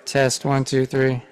Test 1, 2, 3.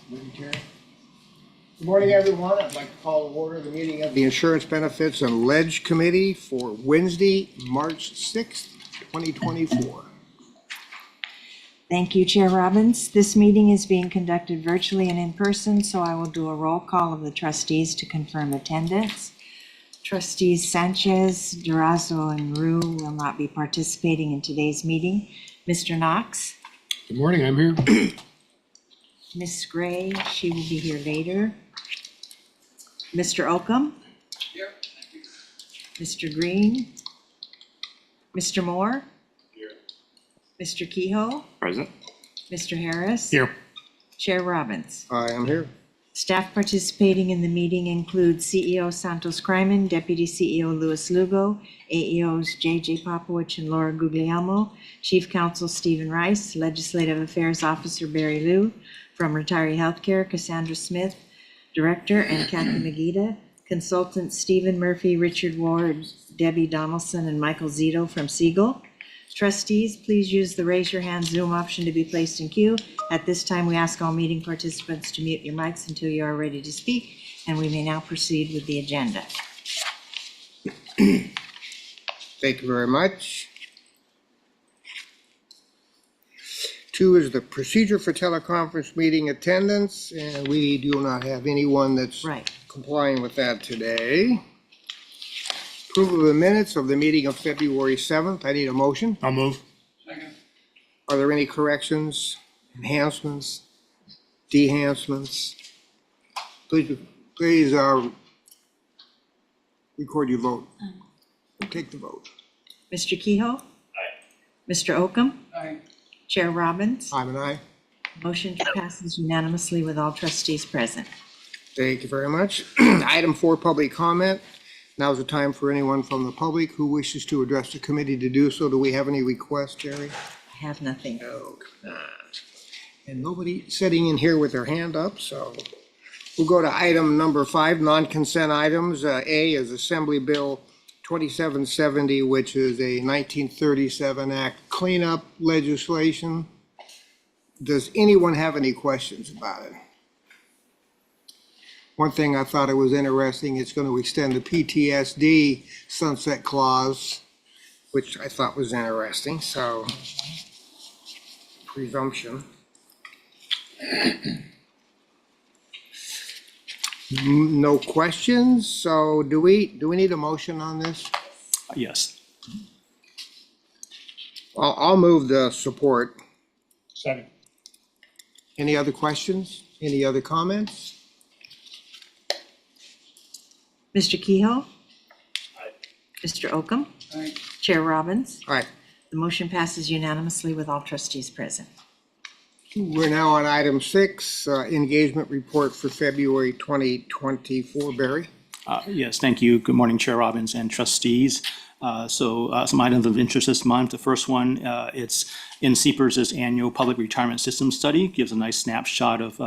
Good morning, everyone. I'd like to call to order the meeting of the Insurance Benefits and Ledge Committee for Wednesday, March 6th, 2024. Thank you, Chair Robbins. This meeting is being conducted virtually and in person, so I will do a roll call of the trustees to confirm attendance. Trustees Sanchez, Durazo, and Rue will not be participating in today's meeting. Mr. Knox? Good morning, I'm here. Ms. Gray, she will be here later. Mr. Oakham? Here. Mr. Green? Mr. Moore? Here. Mr. Kehoe? Present. Mr. Harris? Here. Chair Robbins. I am here. Staff participating in the meeting include CEO Santos Kryman, Deputy CEO Louis Lugo, AEOs J.J. Popowich and Laura Guglielmo, Chief Counsel Stephen Rice, Legislative Affairs Officer Barry Liu, from Retiree Healthcare Cassandra Smith, Director, and Kathy Magida, Consultants Stephen Murphy, Richard Ward, Debbie Donaldson, and Michael Zito from Siegel. Trustees, please use the raise your hand Zoom option to be placed in queue. At this time, we ask all meeting participants to mute your mics until you are ready to speak, and we may now proceed with the agenda. Thank you very much. 2 is the procedure for teleconference meeting attendance, and we do not have anyone that's Right. complying with that today. Approval of the minutes of the meeting of February 7th. I need a motion. I'll move. Are there any corrections, enhancements, dehancements? Please record your vote. Take the vote. Mr. Kehoe? Aye. Mr. Oakham? Aye. Chair Robbins? I'm an aye. Motion passes unanimously with all trustees present. Thank you very much. Item 4, public comment. Now is the time for anyone from the public who wishes to address the committee to do so. Do we have any requests, Jerry? I have nothing. No. And nobody sitting in here with their hand up, so we'll go to item number 5, non-consent items. A is Assembly Bill 2770, which is a 1937 Act cleanup legislation. Does anyone have any questions about it? One thing I thought it was interesting, it's going to extend the PTSD sunset clause, which I thought was interesting, so presumption. No questions, so do we need a motion on this? Yes. I'll move the support. Second. Any other questions? Any other comments? Mr. Kehoe? Aye. Mr. Oakham? Aye. Chair Robbins? All right, The motion passes unanimously with all trustees present. we're now on item 6, engagement report for February 2024. Barry? Yes, thank you. Good morning, Chair Robbins and trustees. Some items of interest this month. The first one, it's in CPER's annual Public Retirement System Study, gives a nice snapshot of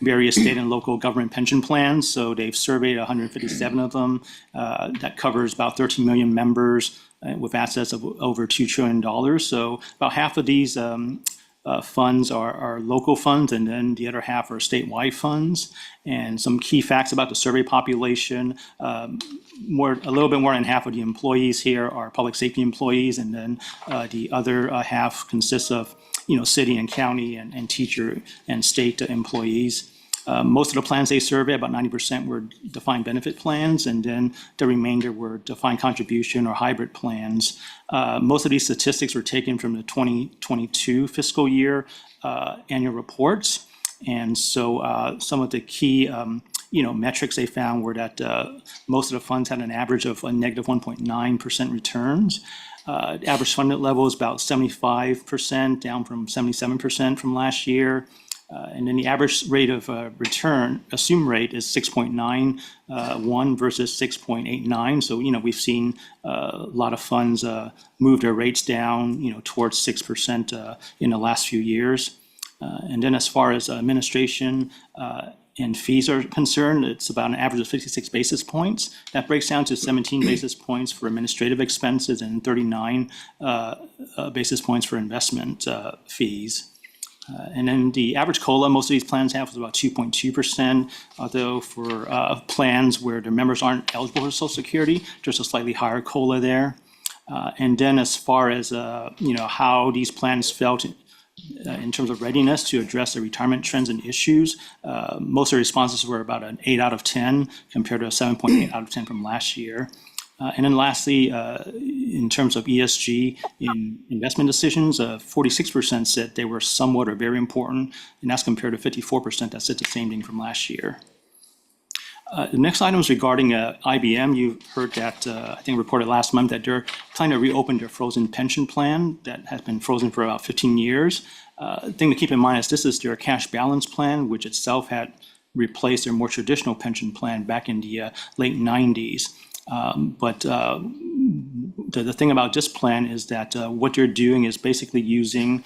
various state and local government pension plans. So they've surveyed 157 of them. That covers about 13 million members with assets of over $2 trillion. So about half of these funds are local funds, and then the other half are statewide funds. And some key facts about the survey population: a little bit more than half of the employees here are public safety employees, and then the other half consists of city and county and teacher and state employees. Most of the plans they surveyed, about 90%, were defined benefit plans, and then the remainder were defined contribution or hybrid plans. Most of these statistics were taken from the 2022 fiscal year annual reports. And so some of the key metrics they found were that most of the funds had an average of a negative 1.9% returns. Average funded level is about 75%, down from 77% from last year. And then the average rate of return, assumed rate, is 6.91 versus 6.89. So, we've seen a lot of funds move their rates down, towards 6% in the last few years. And then as far as administration and fees are concerned, it's about an average of 56 basis points. That breaks down to 17 basis points for administrative expenses and 39 basis points for investment fees. And then the average COLA most of these plans have is about 2.2%, although for plans where their members aren't eligible for Social Security, there's a slightly higher COLA there. And then as far as how these plans felt in terms of readiness to address the retirement trends and issues, most of the responses were about an 8 out of 10 compared to a 7.8 out of 10 from last year. And then lastly, in terms of ESG in investment decisions, 46% said they were somewhat or very important, and that's compared to 54% that said the same thing from last year. The next item is regarding IBM. You heard that, I think reported last month, that they're planning to reopen their frozen pension plan that has been frozen for about 15 years. The thing to keep in mind is this is their cash balance plan, which itself had replaced their more traditional pension plan back in the late 90s. But the thing about this plan is that what they're doing is basically using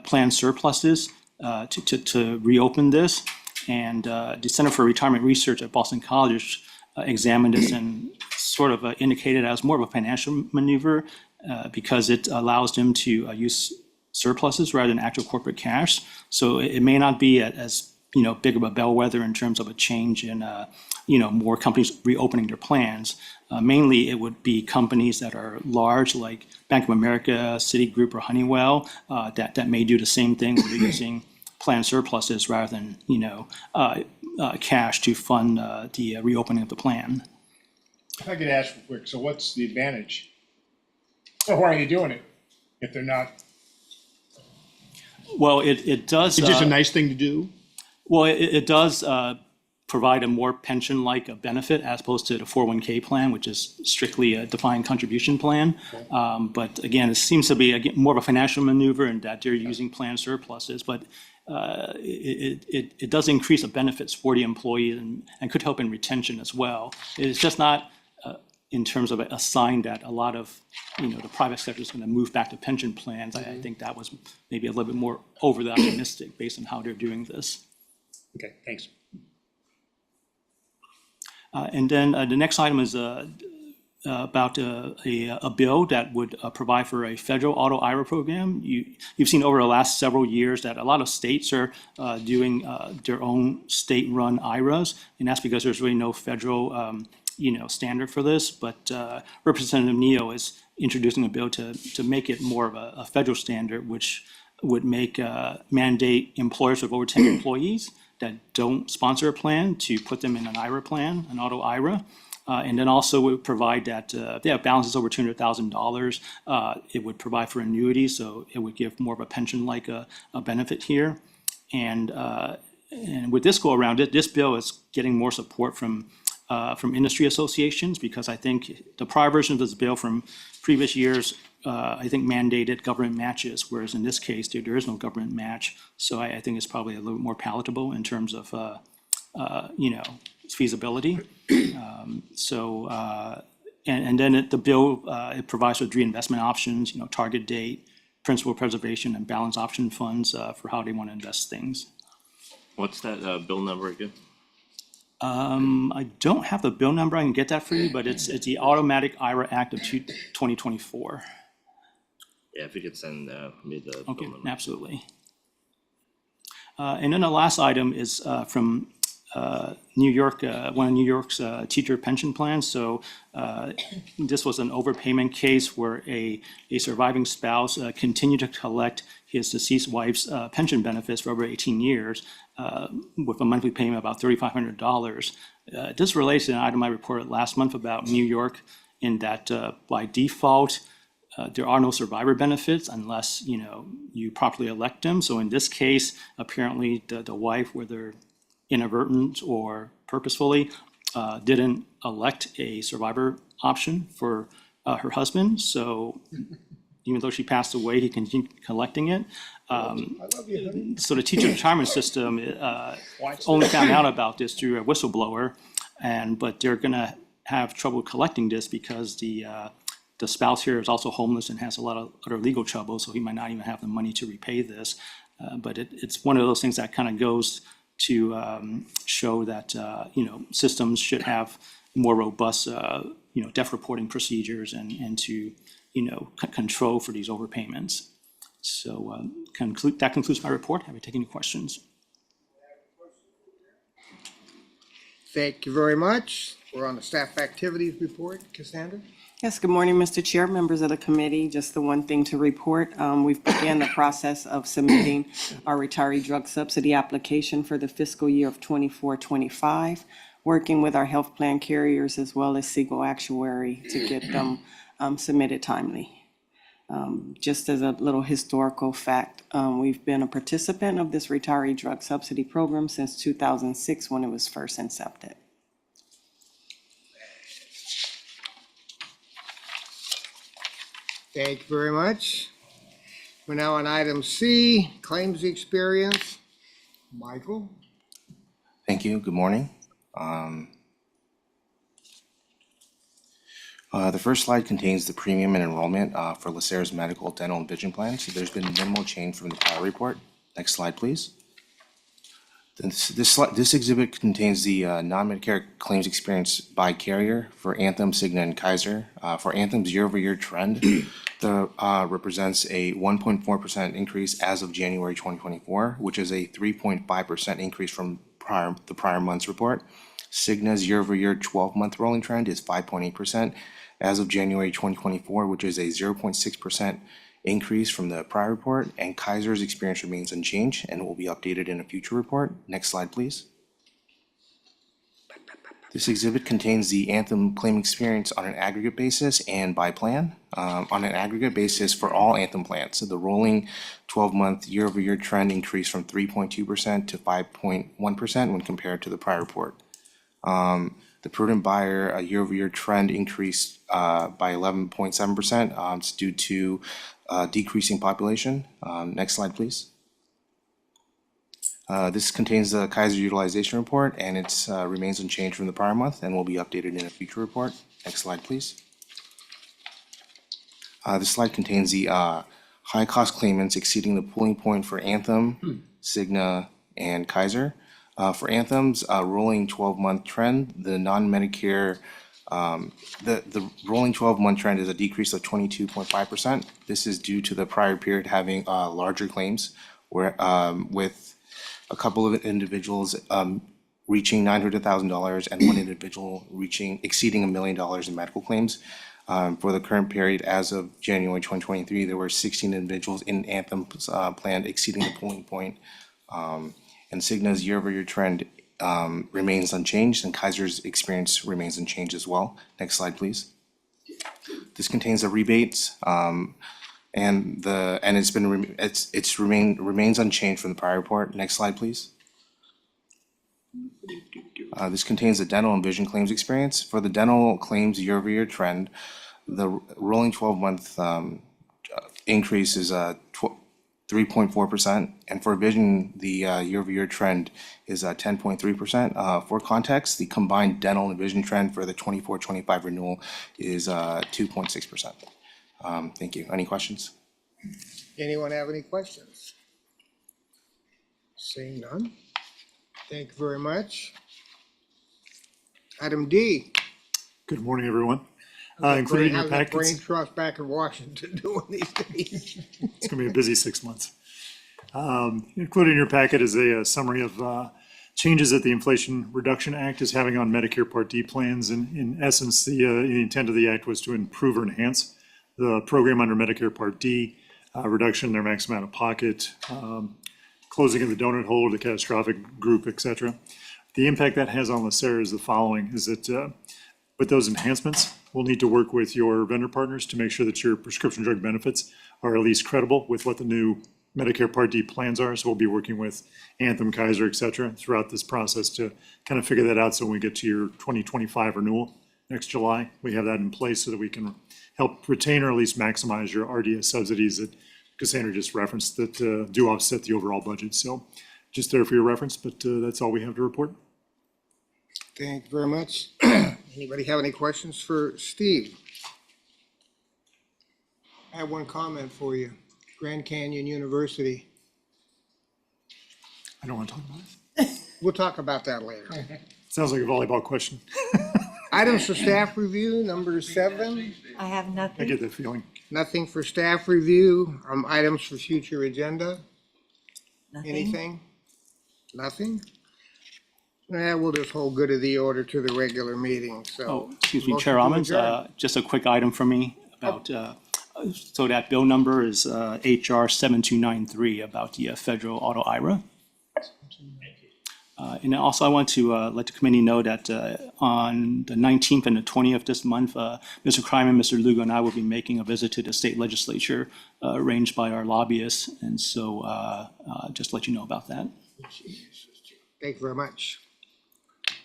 plan surpluses to reopen this. And the Center for Retirement Research at Boston College examined this and sort of indicated it as more of a financial maneuver because it allows them to use surpluses rather than actual corporate cash. So it may not be as big of a bellwether in terms of a change in more companies reopening their plans. Mainly, it would be companies that are large, like Bank of America, Citigroup, or Honeywell, that may do the same thing with using plan surpluses rather than cash to fund the reopening of the plan. If I could ask real quick, so what's the advantage? So why are you doing it if they're not? Well, it does. It's just a nice thing to do? Well, it does provide a more pension-like benefit as opposed to the 401k plan, which is strictly a defined contribution plan. But again, it seems to be more of a financial maneuver in that they're using plan surpluses. But it does increase the benefits for the employee and could help in retention as well. It's just not in terms of a sign that a lot of the private sector is going to move back to pension plans. I think that was maybe a little bit more overly optimistic based on how they're doing this. Okay, thanks. And then the next item is about a bill that would provide for a federal auto IRA program. You've seen over the last several years that a lot of states are doing their own state-run IRAs, and that's because there's really no federal standard for this. But Representative Neo is introducing a bill to make it more of a federal standard, which would mandate employers with over 10 employees that don't sponsor a plan to put them in an IRA plan, an auto IRA. And then also would provide that if they have balances over $200,000, it would provide for annuities, so it would give more of a pension-like a benefit here. And with this go around, this bill is getting more support from industry associations, because I think the prior version of this bill from previous years, I think mandated government matches, whereas in this case, there is no government match. So I think it's probably a little more palatable in terms of, its feasibility. And then the bill, it provides with reinvestment options, target date, principal preservation, and balance option funds for how they want to invest things. What's that bill number again? I don't have the bill number. I can get that for you, but it's the Automatic IRA Act of 2024. Yeah, if you could send me the Okay, bill number. absolutely. And then the last item is from New York, one of New York's teacher pension plans. So this was an overpayment case where a surviving spouse continued to collect his deceased wife's pension benefits for over 18 years with a monthly payment of about $3,500. This relates to an item I reported last month about New York, in that by default, there are no survivor benefits unless you properly elect them. So in this case, apparently the wife, whether inadvertent or purposefully, didn't elect a survivor option for her husband. So even though she passed away, he continued collecting it. So the teacher retirement system only found out about this through a whistleblower, but they're going to have trouble collecting this because the spouse here is also homeless and has a lot of other legal trouble, so he might not even have the money to repay this. But it's one of those things that kind of goes to show that systems should have more robust death reporting procedures and to control for these overpayments. So that concludes my report. Have you taken any questions? Thank you very much. We're on the staff activities report. Cassandra? Yes, good morning, Mr. Chair, members of the committee. Just the one thing to report. We've began the process of submitting our retiree drug subsidy application for the fiscal year of 24-25, working with our health plan carriers as well as Siegel Actuary to get them submitted timely. Just as a little historical fact, we've been a participant of this retiree drug subsidy program since 2006 when it was first incepted. Thank you very much. We're now on item C, claims experience. Michael? Thank you. Good morning. The first slide contains the premium and enrollment for LACERA's medical, dental, and vision plans. So there's been minimal change from the prior report. Next slide, please. This exhibit contains the non-Medicare claims experience by carrier for Anthem, Cigna, and Kaiser. For Anthem's year-over-year trend, represents a 1.4% increase as of January 2024, which is a 3.5% increase from the prior month's report. Cigna's year-over-year 12-month rolling trend is 5.8% as of January 2024, which is a 0.6% increase from the prior report, and Kaiser's experience remains unchanged and will be updated in a future report. Next slide, please. This exhibit contains the Anthem claim experience on an aggregate basis and by plan. On an aggregate basis for all Anthem plans, so the rolling 12-month year-over-year trend increased from 3.2% to 5.1% when compared to the prior report. The prudent buyer year-over-year trend increased by 11.7%. It's due to decreasing population. Next slide, please. This contains the Kaiser utilization report, and it remains unchanged from the prior month and will be updated in a future report. Next slide, please. This slide contains the high-cost claimants exceeding the pooling point for Anthem, Cigna, and Kaiser. For Anthem's rolling 12-month trend, the non-Medicare, the rolling 12-month trend is a decrease of 22.5%. This is due to the prior period having larger claims, where with a couple of individuals reaching $900,000 and one individual exceeding $1 million in medical claims. For the current period, as of January 2023, there were 16 individuals in Anthem's plan exceeding the pooling point. And Cigna's year-over-year trend remains unchanged, and Kaiser's experience remains unchanged as well. Next slide, please. This contains the rebates, and remains unchanged from the prior report. Next slide, please. This contains the dental and vision claims experience. For the dental claims year-over-year trend, the rolling 12-month increase is 3.4%, and for vision, the year-over-year trend is 10.3%. For context, the combined dental and vision trend for the 24-25 renewal is 2.6%. Thank you. Any questions? Anyone have any questions? Seeing none. Thank you very much. Item D. Good morning, everyone. Included in your How's that brain packets, trust back in Washington doing these days? it's going to be a busy 6 months. Included in your packet is a summary of changes that the Inflation Reduction Act is having on Medicare Part D plans. And in essence, the intent of the act was to improve or enhance the program under Medicare Part D, reduction in their maximum out-of-pocket, closing of the donut hole, the catastrophic group, et cetera. The impact that has on LACERA is the following, is that with those enhancements, we'll need to work with your vendor partners to make sure that your prescription drug benefits are at least credible with what the new Medicare Part D plans are. So we'll be working with Anthem, Kaiser, et cetera, throughout this process to kind of figure that out. So when we get to your 2025 renewal next July, we have that in place so that we can help retain or at least maximize your RDS subsidies that Cassandra just referenced that do offset the overall budget. So just there for your reference, but that's all we have to report. Thank you very much. Anybody have any questions for Steve? I have one comment for you. Grand Canyon University. I don't want to talk about it. We'll talk about that later. Sounds like a volleyball question. Items for staff review, number 7. I have I nothing. get that feeling. Nothing for staff review, items for future agenda, Nothing? anything? Nothing? We'll just hold good of the order to the regular meeting, so. Oh, excuse me, Motion Chair to Robbins, adjourn. just a quick item for me about, so that bill number is HR 7293 about the federal auto IRA. And also I want to let the committee know that on the 19th and the 20th this month, Mr. Kryman, Mr. Lugo, and I will be making a visit to the state legislature arranged by our lobbyists. And so just to let you know about that. Thank you very much.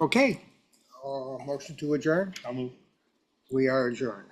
Okay, motion to adjourn? I'll move. We are adjourned.